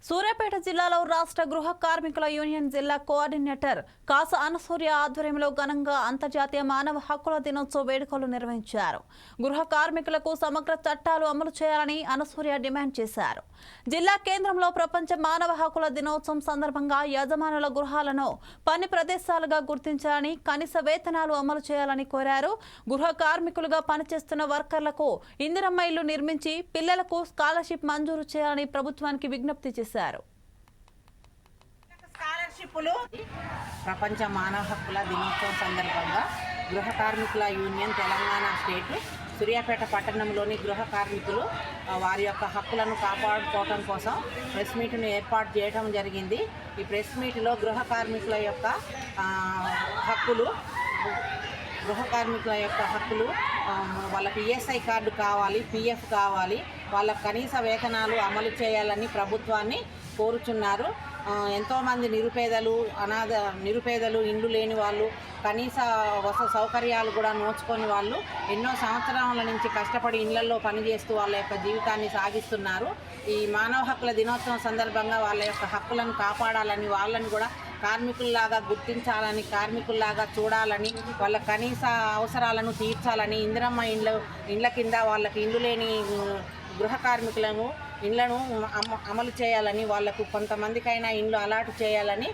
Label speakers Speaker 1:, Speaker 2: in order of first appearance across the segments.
Speaker 1: సూర్యాపేట జిల్లాలో రాష్ట్ర గృహ కార్మికుల యూనియన్ జిల్లా కోఆర్డినేటర్ కాస అనసూయ ఆధ్వర్యంలో ఘనంగా అంతర్జాతీయ మానవ హక్కుల దినోత్సవ వేడుకలు నిర్వహించారు. గృహ కార్మికులకు సమగ్ర చట్టాలు అమలు చేయాలని అనసూయ డిమాండ్ చేశారు. జిల్లా కేంద్రంలో ప్రపంచ మానవ హక్కుల దినోత్సవం సందర్భంగా యజమానుల గృహాలను పని ప్రదేశాలుగా గుర్తించాలని, కనీస వేతనాలు అమలు చేయాలని కోరారు. గృహ కార్మికులుగా పనిచేస్తున్న వర్కర్లకు ఇందిరమ్మ ఇల్లు నిర్మించి పిల్లలకు స్కాలర్షిప్ మంజూరు చేయాలని ప్రభుత్వానికి విజ్ఞప్తి చేశారు.
Speaker 2: ప్రపంచ మానవ హక్కుల దినోత్సవం సందర్భంగా గృహ కార్మికుల యూనియన్ తెలంగాణ స్టేట్ సూర్యాపేట పట్టణంలోని గృహ కార్మికులు వారి యొక్క హక్కులను కాపాడుకోవడం కోసం ప్రెస్ మీట్ను ఏర్పాటు చేయడం జరిగింది. ఈ ప్రెస్ మీట్లో గృహ కార్మికుల యొక్క హక్కులు వాళ్ళకి ఈఎస్ఐ కార్డు కావాలి, పిఎఫ్ కావాలి, వాళ్ళ కనీస వేతనాలు అమలు చేయాలని ప్రభుత్వాన్ని కోరుచున్నారు. ఎంతోమంది నిరుపేదలు ఇండ్లు లేని వాళ్ళు, కనీస సౌకర్యాలు కూడా నోచుకొని వాళ్ళు ఎన్నో సంవత్సరాల నుంచి కష్టపడి ఇళ్లలో పనిచేస్తూ వాళ్ళ యొక్క జీవితాన్ని సాగిస్తున్నారు. ఈ మానవ హక్కుల దినోత్సవం సందర్భంగా వాళ్ళ యొక్క హక్కులను కాపాడాలని, వాళ్ళని కూడా కార్మికుల్లాగా గుర్తించాలని, కార్మికుల్లాగా చూడాలని, వాళ్ళ కనీస అవసరాలను తీర్చాలని, ఇందిరమ్మ ఇండ్ల కింద వాళ్ళకి ఇండ్లు లేని గృహ కార్మికులను ఇండ్లను అమలు చేయాలని, వాళ్లకు కొంతమందికైనా ఇండ్లు అలాట్ చేయాలని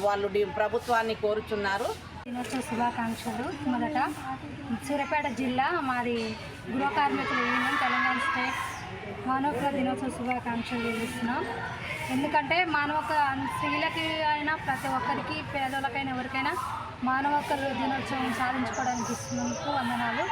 Speaker 2: వాళ్ళు ప్రభుత్వాన్ని కోరుచున్నారు.
Speaker 3: దినోత్సవ శుభాకాంక్షలు. మొదట సూర్యాపేట జిల్లా మాది గృహ కార్మికుల యూనియన్ తెలంగాణ స్టేట్ మానవ హక్కుల దినోత్సవ శుభాకాంక్షలు ఇస్తున్నాం. ఎందుకంటే స్త్రీలకి అయినా ప్రతి ఒక్కరికి, పేదవాళ్ళకైనా ఎవరికైనా మానవ హక్కుల దినోత్సవం సాధించుకోవడానికి ఇస్తున్నందుకు వందనాలు.